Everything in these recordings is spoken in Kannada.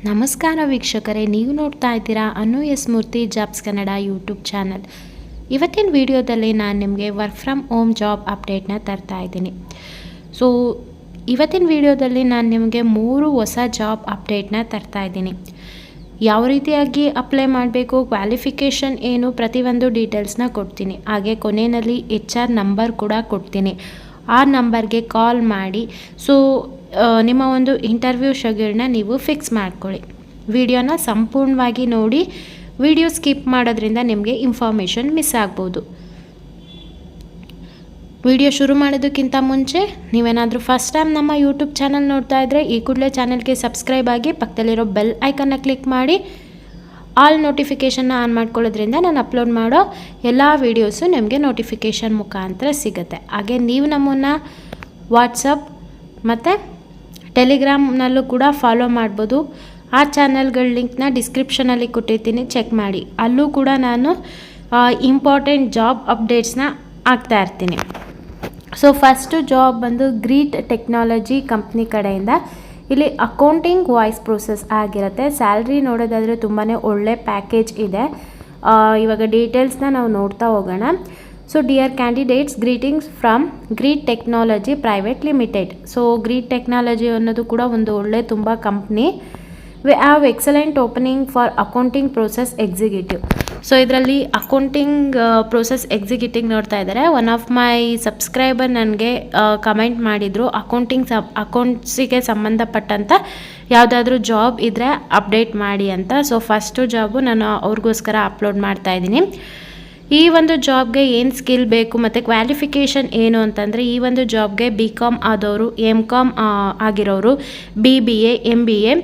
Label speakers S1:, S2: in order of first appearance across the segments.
S1: ನಮಸ್ಕಾರ ವೀಕ್ಷಕರೇ, ನೀವು ನೋಡ್ತಾ ಇದ್ದೀರಾ ಅನು ಎಸ್ ಮೂರ್ತಿ ಜಾಬ್ಸ್ ಕನ್ನಡ ಯೂಟ್ಯೂಬ್ ಚಾನಲ್. ಇವತ್ತಿನ ವಿಡಿಯೋದಲ್ಲಿ ನಾನು ನಿಮಗೆ ವರ್ಕ್ ಫ್ರಮ್ ಹೋಮ್ ಜಾಬ್ ಅಪ್ಡೇಟ್ನ ತರ್ತಾ ಇದ್ದೀನಿ. ಸೊ ಇವತ್ತಿನ ವಿಡಿಯೋದಲ್ಲಿ ನಾನು ನಿಮಗೆ 3 ಹೊಸ ಜಾಬ್ ಅಪ್ಡೇಟ್ನ ತರ್ತಾ ಇದ್ದೀನಿ. ಯಾವ ರೀತಿಯಾಗಿ ಅಪ್ಲೈ ಮಾಡಬೇಕು, ಕ್ವಾಲಿಫಿಕೇಷನ್ ಏನು, ಪ್ರತಿಯೊಂದು ಡೀಟೇಲ್ಸ್ನ ಕೊಡ್ತೀನಿ. ಹಾಗೆ ಕೊನೆಯಲ್ಲಿ HR ನಂಬರ್ ಕೂಡ ಕೊಡ್ತೀನಿ. ಆ ನಂಬರ್ಗೆ ಕಾಲ್ ಮಾಡಿ ನಿಮ್ಮ ಒಂದು ಇಂಟರ್ವ್ಯೂ ಶೆಡ್ಯೂಲ್ನ ನೀವು ಫಿಕ್ಸ್ ಮಾಡ್ಕೊಳ್ಳಿ. ವಿಡಿಯೋನ ಸಂಪೂರ್ಣವಾಗಿ ನೋಡಿ. ವಿಡಿಯೋ ಸ್ಕಿಪ್ ಮಾಡೋದ್ರಿಂದ ನಿಮಗೆ ಇನ್ಫಾರ್ಮೇಷನ್ ಮಿಸ್ ಆಗ್ಬೋದು. ವಿಡಿಯೋ ಶುರು ಮಾಡೋದಕ್ಕಿಂತ ಮುಂಚೆ ನೀವೇನಾದರೂ ಫಸ್ಟ್ ಟೈಮ್ ನಮ್ಮ ಯೂಟ್ಯೂಬ್ ಚಾನಲ್ ನೋಡ್ತಾ ಇದ್ದರೆ ಈ ಕೂಡಲೇ ಚಾನಲ್ಗೆ ಸಬ್ಸ್ಕ್ರೈಬ್ ಆಗಿ ಪಕ್ಕದಲ್ಲಿರೋ ಬೆಲ್ ಐಕನ್ನ ಕ್ಲಿಕ್ ಮಾಡಿ ಆಲ್ ನೋಟಿಫಿಕೇಷನ್ನ ಆನ್ ಮಾಡ್ಕೊಳ್ಳೋದ್ರಿಂದ ನಾನು ಅಪ್ಲೋಡ್ ಮಾಡೋ ಎಲ್ಲ ವೀಡಿಯೋಸು ನಿಮಗೆ ನೋಟಿಫಿಕೇಷನ್ ಮುಖಾಂತರ ಸಿಗುತ್ತೆ. ಹಾಗೆ ನೀವು ನಮ್ಮನ್ನು ವಾಟ್ಸಪ್ ಮತ್ತು ಟೆಲಿಗ್ರಾಮ್ನಲ್ಲೂ ಕೂಡ ಫಾಲೋ ಮಾಡ್ಬೋದು. ಆ ಚಾನಲ್ಗಳ ಲಿಂಕ್ನ ಡಿಸ್ಕ್ರಿಪ್ಷನಲ್ಲಿ ಕೊಟ್ಟಿರ್ತೀನಿ, ಚೆಕ್ ಮಾಡಿ. ಅಲ್ಲೂ ಕೂಡ ನಾನು ಇಂಪಾರ್ಟೆಂಟ್ ಜಾಬ್ ಅಪ್ಡೇಟ್ಸ್ನ ಹಾಕ್ತಾ ಇರ್ತೀನಿ. ಸೊ ಫಸ್ಟು ಜಾಬ್ ಬಂದು ಗ್ರೀಟ್ ಟೆಕ್ನಾಲಜಿ ಕಂಪ್ನಿ ಕಡೆಯಿಂದ. ಇಲ್ಲಿ ಅಕೌಂಟಿಂಗ್ ವಾಯ್ಸ್ ಪ್ರೊಸೆಸ್ ಆಗಿರುತ್ತೆ. ಸ್ಯಾಲ್ರಿ ನೋಡೋದಾದರೆ ತುಂಬಾ ಒಳ್ಳೆ ಪ್ಯಾಕೇಜ್ ಇದೆ. ಇವಾಗ ಡೀಟೇಲ್ಸ್ನ ನಾವು ನೋಡ್ತಾ ಹೋಗೋಣ. So dear candidates, greetings from greet technology private limited. So greet technology ಅನ್ನೋದು ಕೂಡ ಒಂದು ಒಳ್ಳೆ ತುಂಬ company. We have excellent opening for accounting process executive. So ಇದರಲ್ಲಿ ಅಕೌಂಟಿಂಗ್ ಪ್ರೊಸೆಸ್ ಎಕ್ಸಿಕ್ಯೂಟಿವ್ ನೋಡ್ತಾ ಇದ್ದಾರೆ. ಒನ್ ಆಫ್ ಮೈ ಸಬ್ಸ್ಕ್ರೈಬರ್ ನನಗೆ ಕಮೆಂಟ್ ಮಾಡಿದರು, ಅಕೌಂಟ್ಸಿಗೆ ಸಂಬಂಧಪಟ್ಟಂಥ ಯಾವುದಾದ್ರೂ ಜಾಬ್ ಇದ್ದರೆ ಅಪ್ಡೇಟ್ ಮಾಡಿ ಅಂತ. ಸೊ ಫಸ್ಟು ಜಾಬು ನಾನು ಅವ್ರಿಗೋಸ್ಕರ ಅಪ್ಲೋಡ್ ಮಾಡ್ತಾಯಿದ್ದೀನಿ. ಈ ಒಂದು ಜಾಬ್ಗೆ ಏನು ಸ್ಕಿಲ್ ಬೇಕು ಮತ್ತು ಕ್ವಾಲಿಫಿಕೇಷನ್ ಏನು ಅಂತಂದರೆ, ಈ ಒಂದು ಜಾಬ್ಗೆ BCom ಆದವರು, MCom ಆಗಿರೋರು, BBA MBA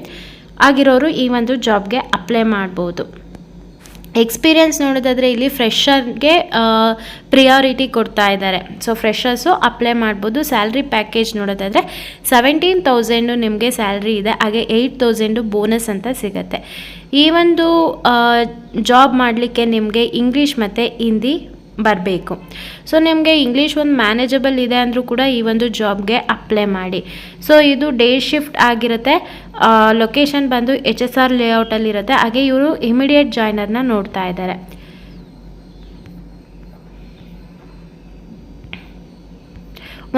S1: ಆಗಿರೋರು ಈ ಒಂದು ಜಾಬ್ಗೆ ಅಪ್ಲೈ ಮಾಡ್ಬೋದು. ಎಕ್ಸ್ಪೀರಿಯನ್ಸ್ ನೋಡೋದಾದರೆ ಇಲ್ಲಿ ಫ್ರೆಷರ್ಗೆ ಪ್ರಿಯಾರಿಟಿ ಕೊಡ್ತಾ ಇದ್ದಾರೆ. ಸೊ ಫ್ರೆಷರ್ಸು ಅಪ್ಲೈ ಮಾಡ್ಬೋದು. ಸ್ಯಾಲ್ರಿ ಪ್ಯಾಕೇಜ್ ನೋಡೋದಾದರೆ 17,000 ನಿಮಗೆ ಸ್ಯಾಲ್ರಿ ಇದೆ. ಹಾಗೆ 8,000 ಬೋನಸ್ ಅಂತ ಸಿಗುತ್ತೆ. ಈ ಒಂದು ಜಾಬ್ ಮಾಡಲಿಕ್ಕೆ ನಿಮಗೆ ಇಂಗ್ಲೀಷ್ ಮತ್ತು ಹಿಂದಿ ಬರಬೇಕು. ಸೊ ನಿಮಗೆ ಇಂಗ್ಲೀಷ್ ಒಂದು ಮ್ಯಾನೇಜಬಲ್ ಇದೆ ಅಂದರೂ ಕೂಡ ಈ ಒಂದು ಜಾಬ್ಗೆ ಅಪ್ಲೈ ಮಾಡಿ. ಸೊ ಇದು ಡೇ ಶಿಫ್ಟ್ ಆಗಿರುತ್ತೆ. ಲೊಕೇಶನ್ ಬಂದು HSR ಲೇಔಟಲ್ಲಿರುತ್ತೆ. ಹಾಗೆ ಇವರು ಇಮಿಡಿಯೇಟ್ ಜಾಯ್ನರ್ನ ನೋಡ್ತಾ ಇದ್ದಾರೆ.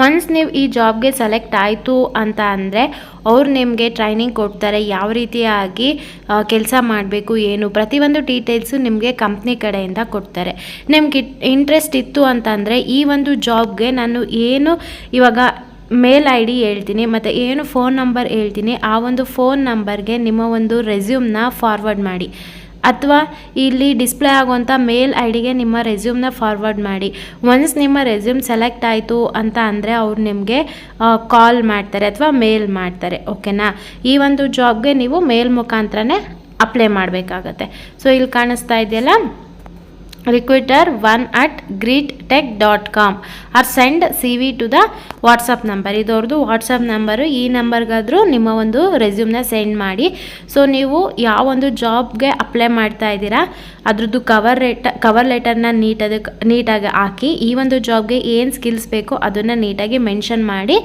S1: ಒನ್ಸ್ ನೀವು ಈ ಜಾಬ್ಗೆ ಸೆಲೆಕ್ಟ್ ಆಯಿತು ಅಂತ ಅಂದರೆ ಅವ್ರು ನಿಮಗೆ ಟ್ರೈನಿಂಗ್ ಕೊಡ್ತಾರೆ. ಯಾವ ರೀತಿಯಾಗಿ ಕೆಲಸ ಮಾಡಬೇಕು, ಏನು, ಪ್ರತಿಯೊಂದು ಡೀಟೇಲ್ಸು ನಿಮಗೆ ಕಂಪ್ನಿ ಕಡೆಯಿಂದ ಕೊಡ್ತಾರೆ. ನಿಮ್ಗೆ ಇಂಟ್ರೆಸ್ಟ್ ಇತ್ತು ಅಂತಂದರೆ ಈ ಒಂದು ಜಾಬ್ಗೆ ನಾನು ಏನು ಇವಾಗ ಮೇಲ್ ID ಹೇಳ್ತೀನಿ ಮತ್ತು ಏನು ಫೋನ್ ನಂಬರ್ ಹೇಳ್ತೀನಿ, ಆ ಒಂದು ಫೋನ್ ನಂಬರ್ಗೆ ನಿಮ್ಮ ಒಂದು ರೆಸ್ಯೂಮ್ನ ಫಾರ್ವರ್ಡ್ ಮಾಡಿ, ಅಥವಾ ಇಲ್ಲಿ ಡಿಸ್ಪ್ಲೇ ಆಗುವಂಥ ಮೇಲ್ IDಗೆ ನಿಮ್ಮ ರೆಸ್ಯೂಮ್ನ ಫಾರ್ವರ್ಡ್ ಮಾಡಿ. ಒನ್ಸ್ ನಿಮ್ಮ ರೆಸ್ಯೂಮ್ ಸೆಲೆಕ್ಟ್ ಆಯಿತು ಅಂತ ಅಂದರೆ ಅವ್ರು ನಿಮಗೆ ಕಾಲ್ ಮಾಡ್ತಾರೆ ಅಥವಾ ಮೇಲ್ ಮಾಡ್ತಾರೆ. ಓಕೆನಾ? ಈ ಒಂದು ಜಾಬ್ಗೆ ನೀವು ಮೇಲ್ ಮುಖಾಂತರನೇ ಅಪ್ಲೈ ಮಾಡಬೇಕಾಗತ್ತೆ. ಸೊ ಇಲ್ಲಿ ಕಾಣಿಸ್ತಾ ಇದೆಯಲ್ಲ, recruiter1@greettech.com or send CV to the WhatsApp number. ಇದವ್ರದ್ದು ವಾಟ್ಸಪ್ ನಂಬರು. ಈ ನಂಬರ್ಗಾದರೂ ನಿಮ್ಮ ಒಂದು ರೆಸ್ಯೂಮ್ನ ಸೆಂಡ್ ಮಾಡಿ. ಸೊ ನೀವು ಯಾವ ಒಂದು ಜಾಬ್ಗೆ ಅಪ್ಲೈ ಮಾಡ್ತಾ ಇದ್ದೀರಾ ಅದ್ರದ್ದು ಕವರ್ ಲೆಟರ್ನ ನೀಟಾಗಿ ಹಾಕಿ, ಈ ಒಂದು ಜಾಬ್ಗೆ ಏನು ಸ್ಕಿಲ್ಸ್ ಬೇಕೋ ಅದನ್ನು ನೀಟಾಗಿ ಮೆನ್ಷನ್ ಮಾಡಿ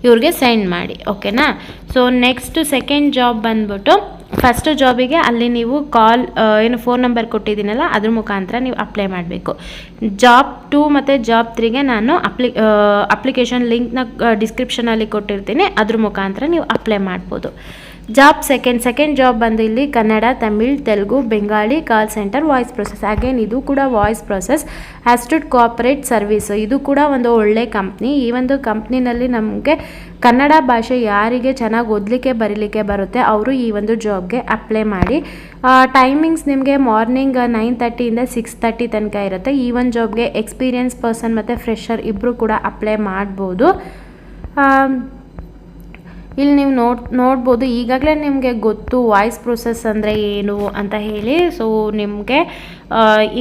S1: ಇವ್ರಿಗೆ ಸೆಂಡ್ ಮಾಡಿ. ಓಕೆನಾ? ಸೊ ನೆಕ್ಸ್ಟ್ ಸೆಕೆಂಡ್ ಜಾಬ್ ಬಂದ್ಬಿಟ್ಟು, ಫಸ್ಟ್ ಜಾಬಿಗೆ ಅಲ್ಲಿ ನೀವು ಕಾಲ್ ಏನು ಫೋನ್ ನಂಬರ್ ಕೊಟ್ಟಿದ್ದೀನಲ್ಲ ಅದ್ರ ಮುಖಾಂತರ ನೀವು ಅಪ್ಲೈ ಮಾಡಬೇಕು. ಜಾಬ್ 2 ಮತ್ತು ಜಾಬ್ 3ಗೆ ನಾನು ಅಪ್ಲಿಕೇಶನ್ ಲಿಂಕ್ನ ಡಿಸ್ಕ್ರಿಪ್ಷನಲ್ಲಿ ಕೊಟ್ಟಿರ್ತೀನಿ. ಅದ್ರ ಮುಖಾಂತರ ನೀವು ಅಪ್ಲೈ ಮಾಡ್ಬೋದು. ಜಾಬ್ ಸೆಕೆಂಡ್ ಜಾಬ್ ಬಂದು ಇಲ್ಲಿ Kannada, Tamil, Telugu, Bengali call centre voice process. Again ಇದು ಕೂಡ ವಾಯ್ಸ್ ಪ್ರೊಸೆಸ್. ಆಸ್ಟುಡ್ ಕೋಆಪರೇಟ್ ಸರ್ವಿಸ್. ಇದು ಕೂಡ ಒಂದು ಒಳ್ಳೆ ಕಂಪ್ನಿ. ಈ ಒಂದು ಕಂಪ್ನಿನಲ್ಲಿ ನಮಗೆ ಕನ್ನಡ ಭಾಷೆ ಯಾರಿಗೆ ಚೆನ್ನಾಗಿ ಓದಲಿಕ್ಕೆ ಬರೀಲಿಕ್ಕೆ ಬರುತ್ತೆ ಅವರು ಈ ಒಂದು ಜಾಬ್ಗೆ ಅಪ್ಲೈ ಮಾಡಿ. ಟೈಮಿಂಗ್ಸ್ ನಿಮಗೆ ಮಾರ್ನಿಂಗ್ 9:30 ಇಂದ 6:30 ತನಕ ಇರುತ್ತೆ. ಈ ಒಂದು ಜಾಬ್ಗೆ ಎಕ್ಸ್ಪೀರಿಯನ್ಸ್ ಪರ್ಸನ್ ಮತ್ತು ಫ್ರೆಷರ್ ಇಬ್ಬರು ಕೂಡ ಅಪ್ಲೈ ಮಾಡ್ಬೋದು. ಇಲ್ಲಿ ನೀವು ನೋಡ್ಬೋದು, ಈಗಾಗಲೇ ನಿಮಗೆ ಗೊತ್ತು ವಾಯ್ಸ್ ಪ್ರೊಸೆಸ್ ಅಂದರೆ ಏನು ಅಂತ ಹೇಳಿ. ಸೊ ನಿಮಗೆ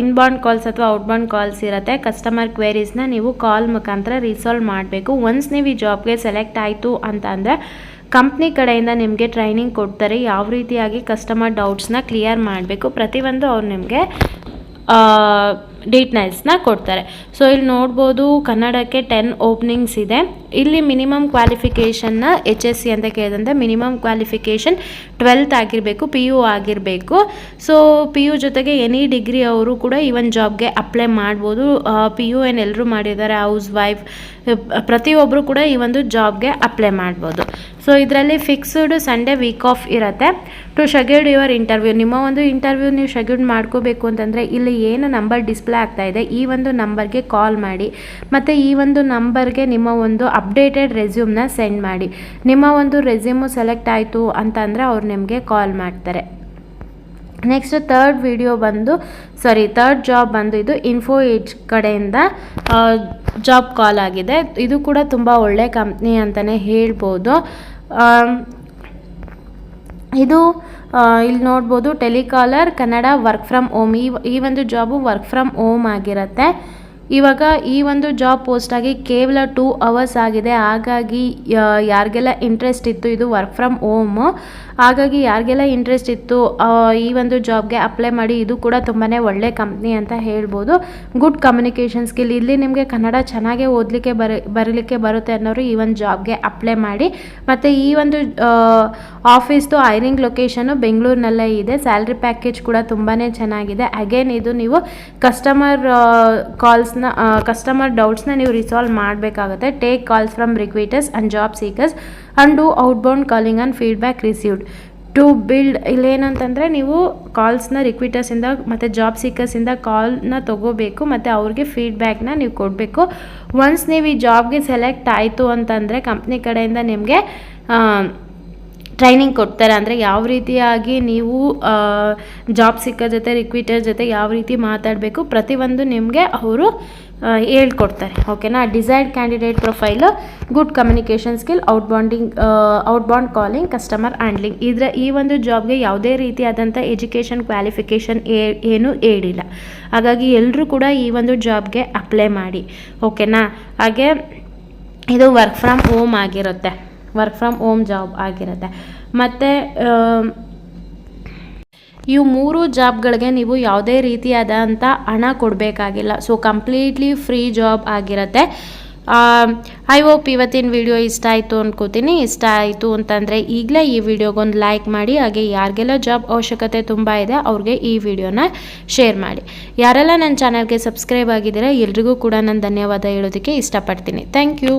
S1: ಇನ್ಬೌಂಡ್ ಕಾಲ್ಸ್ ಅಥವಾ ಔಟ್ಬೌಂಡ್ ಕಾಲ್ಸ್ ಇರುತ್ತೆ. ಕಸ್ಟಮರ್ ಕ್ವೇರೀಸ್ನ ನೀವು ಕಾಲ್ ಮುಖಾಂತರ ರಿಸಾಲ್ವ್ ಮಾಡಬೇಕು. ಒನ್ಸ್ ನೀವು ಈ ಜಾಬ್ಗೆ ಸೆಲೆಕ್ಟ್ ಆಯಿತು ಅಂತ ಅಂದರೆ ಕಂಪ್ನಿ ಕಡೆಯಿಂದ ನಿಮಗೆ ಟ್ರೈನಿಂಗ್ ಕೊಡ್ತಾರೆ. ಯಾವ ರೀತಿಯಾಗಿ ಕಸ್ಟಮರ್ ಡೌಟ್ಸ್ನ ಕ್ಲಿಯರ್ ಮಾಡಬೇಕು ಪ್ರತಿಯೊಂದು ಅವ್ರು ನಿಮಗೆ ಡೀಟೇಲ್ಸ್ನ ಕೊಡ್ತಾರೆ. ಸೊ ಇಲ್ಲಿ ನೋಡ್ಬೋದು ಕನ್ನಡಕ್ಕೆ 10 ಓಪನಿಂಗ್ಸ್ ಇದೆ. ಇಲ್ಲಿ ಮಿನಿಮಮ್ ಕ್ವಾಲಿಫಿಕೇಷನ್ನ HSC ಅಂತ ಕೇಳಿದಂತೆ ಮಿನಿಮಮ್ ಕ್ವಾಲಿಫಿಕೇಷನ್ 12th ಆಗಿರಬೇಕು, PU ಆಗಿರಬೇಕು. ಸೊ PU ಜೊತೆಗೆ ಎನಿ ಡಿಗ್ರಿ ಅವರು ಕೂಡ ಈ ಒಂದು ಜಾಬ್ಗೆ ಅಪ್ಲೈ ಮಾಡ್ಬೋದು. PU ಏನೆಲ್ಲರೂ ಮಾಡಿದ್ದಾರೆ, ಹೌಸ್ ವೈಫ್ ಪ್ರತಿಯೊಬ್ಬರು ಕೂಡ ಈ ಒಂದು ಜಾಬ್ಗೆ ಅಪ್ಲೈ ಮಾಡ್ಬೋದು. ಸೊ ಇದರಲ್ಲಿ ಫಿಕ್ಸ್ಡ್ ಸಂಡೇ ವೀಕ್ ಆಫ್ ಇರುತ್ತೆ. ಟು ಶೆಡ್ಯೂಲ್ ಯುವರ್ ಇಂಟರ್ವ್ಯೂ, ನಿಮ್ಮ ಒಂದು ಇಂಟರ್ವ್ಯೂ ನೀವು ಶೆಡ್ಯೂಲ್ ಮಾಡ್ಕೋಬೇಕು ಅಂತಂದರೆ ಇಲ್ಲಿ ಏನು ನಂಬರ್ ಡಿಸ್ಪ್ಲೇ ಆಗ್ತಾ ಇದೆ ಈ ಒಂದು ನಂಬರ್ಗೆ ಕಾಲ್ ಮಾಡಿ, ಮತ್ತು ಈ ಒಂದು ನಂಬರ್ಗೆ ನಿಮ್ಮ ಒಂದು ಅಪ್ಡೇಟೆಡ್ ರೆಸ್ಯೂಮ್ನ ಸೆಂಡ್ ಮಾಡಿ. ನಿಮ್ಮ ಒಂದು ರೆಸ್ಯೂಮು ಸೆಲೆಕ್ಟ್ ಆಯಿತು ಅಂತಂದರೆ ಅವ್ರು ನಿಮಗೆ ಕಾಲ್ ಮಾಡ್ತಾರೆ. ನೆಕ್ಸ್ಟ್ ಥರ್ಡ್ ಜಾಬ್ ಬಂದು ಇದು ಇನ್ಫೋ ಏಜ್ ಕಡೆಯಿಂದ ಜಾಬ್ ಕಾಲ್ ಆಗಿದೆ. ಇದು ಕೂಡ ತುಂಬ ಒಳ್ಳೆ ಕಂಪ್ನಿ ಅಂತಲೇ ಹೇಳ್ಬೋದು. ಇದು ಇಲ್ಲಿ ನೋಡ್ಬೋದು telecaller Kannada work from home. ಈ ಒಂದು ಜಾಬು ವರ್ಕ್ ಫ್ರಮ್ ಹೋಮ್ ಆಗಿರುತ್ತೆ. ಇವಾಗ ಈ ಒಂದು ಜಾಬ್ ಪೋಸ್ಟಾಗಿ ಕೇವಲ 2 hours ಆಗಿದೆ. ಹಾಗಾಗಿ ಯಾರಿಗೆಲ್ಲ ಇಂಟ್ರೆಸ್ಟ್ ಇತ್ತು, ಇದು ವರ್ಕ್ ಫ್ರಮ್ ಹೋಮು, ಹಾಗಾಗಿ ಯಾರಿಗೆಲ್ಲ ಇಂಟ್ರೆಸ್ಟ್ ಇತ್ತು ಈ ಒಂದು ಜಾಬ್ಗೆ ಅಪ್ಲೈ ಮಾಡಿ. ಇದು ಕೂಡ ತುಂಬಾ ಒಳ್ಳೆ ಕಂಪ್ನಿ ಅಂತ ಹೇಳ್ಬೋದು. ಗುಡ್ ಕಮ್ಯುನಿಕೇಷನ್ ಸ್ಕಿಲ್, ಇಲ್ಲಿ ನಿಮಗೆ ಕನ್ನಡ ಚೆನ್ನಾಗೇ ಓದಲಿಕ್ಕೆ ಬರಲಿಕ್ಕೆ ಬರುತ್ತೆ ಅನ್ನೋರು ಈ ಒಂದು ಜಾಬ್ಗೆ ಅಪ್ಲೈ ಮಾಡಿ. ಮತ್ತು ಈ ಒಂದು ಆಫೀಸ್ದು ಹೈರಿಂಗ್ ಲೊಕೇಶನು ಬೆಂಗಳೂರಿನಲ್ಲೇ ಇದೆ. ಸ್ಯಾಲ್ರಿ ಪ್ಯಾಕೇಜ್ ಕೂಡ ತುಂಬಾ ಚೆನ್ನಾಗಿದೆ. ಅಗೇನ್ ಇದು ನೀವು ಕಸ್ಟಮರ್ ಡೌಟ್ಸ್ನ ನೀವು ರಿಸಾಲ್ವ್ ಮಾಡಬೇಕಾಗುತ್ತೆ. Take calls from recruiters and job seekers and do outbound calling and feedback received to build. ಇಲ್ಲೇನಂತಂದರೆ ನೀವು ಕಾಲ್ಸ್ನ ರಿಕ್ರೂಟರ್ಸಿಂದ ಮತ್ತು ಜಾಬ್ ಸೀಕರ್ಸಿಂದ ಕಾಲ್ನ ತೊಗೋಬೇಕು ಮತ್ತು ಅವ್ರಿಗೆ ಫೀಡ್ಬ್ಯಾಕ್ನ ನೀವು ಕೊಡಬೇಕು. ಒನ್ಸ್ ನೀವು ಈ ಜಾಬ್ಗೆ ಸೆಲೆಕ್ಟ್ ಆಯಿತು ಅಂತಂದರೆ ಕಂಪ್ನಿ ಕಡೆಯಿಂದ ನಿಮಗೆ ಟ್ರೈನಿಂಗ್ ಕೊಡ್ತಾರೆ. ಅಂದರೆ ಯಾವ ರೀತಿಯಾಗಿ ನೀವು ಜಾಬ್ ಸಿಕ್ಕರ್ ಜೊತೆ ರಿಕ್ರೂಟರ್ ಜೊತೆ ಯಾವ ರೀತಿ ಮಾತಾಡಬೇಕು ಪ್ರತಿಯೊಂದು ನಿಮಗೆ ಅವರು ಹೇಳ್ಕೊಡ್ತಾರೆ. ಓಕೆನಾ. Desired candidate profile, good communication skill, ಔಟ್ಬೌಂಡ್ calling, customer handling. ಈ ಒಂದು ಜಾಬ್ಗೆ ಯಾವುದೇ ರೀತಿಯಾದಂಥ ಎಜುಕೇಷನ್ ಕ್ವಾಲಿಫಿಕೇಷನ್ ಏನೂ ಹೇಳಿಲ್ಲ. ಹಾಗಾಗಿ ಎಲ್ಲರೂ ಕೂಡ ಈ ಒಂದು ಜಾಬ್ಗೆ ಅಪ್ಲೈ ಮಾಡಿ. ಓಕೆನಾ. ಹಾಗೆ ಇದು ವರ್ಕ್ ಫ್ರಮ್ ಹೋಮ್ ಆಗಿರುತ್ತೆ, ವರ್ಕ್ ಫ್ರಮ್ ಹೋಮ್ ಜಾಬ್ ಆಗಿರುತ್ತೆ. ಮತ್ತು ಇವು 3 ಜಾಬ್ಗಳಿಗೆ ನೀವು ಯಾವುದೇ ರೀತಿಯಾದಂಥ ಹಣ ಕೊಡಬೇಕಾಗಿಲ್ಲ. ಸೊ ಕಂಪ್ಲೀಟ್ಲಿ ಫ್ರೀ ಜಾಬ್ ಆಗಿರುತ್ತೆ. ಐ ಹೋಪ್ ಇವತ್ತಿನ ವಿಡಿಯೋ ಇಷ್ಟ ಆಯಿತು ಅಂದ್ಕೋತೀನಿ. ಇಷ್ಟ ಆಯಿತು ಅಂತಂದರೆ ಈಗಲೇ ಈ ವಿಡಿಯೋಗೊಂದು ಲೈಕ್ ಮಾಡಿ. ಹಾಗೆ ಯಾರಿಗೆಲ್ಲ ಜಾಬ್ ಅವಶ್ಯಕತೆ ತುಂಬ ಇದೆ ಅವ್ರಿಗೆ ಈ ವಿಡಿಯೋನ ಶೇರ್ ಮಾಡಿ. ಯಾರೆಲ್ಲ ನನ್ನ ಚಾನಲ್ಗೆ ಸಬ್ಸ್ಕ್ರೈಬ್ ಆಗಿದ್ದೀರಾ ಎಲ್ರಿಗೂ ಕೂಡ ನಾನು ಧನ್ಯವಾದ ಹೇಳೋದಕ್ಕೆ ಇಷ್ಟಪಡ್ತೀನಿ. Thank you.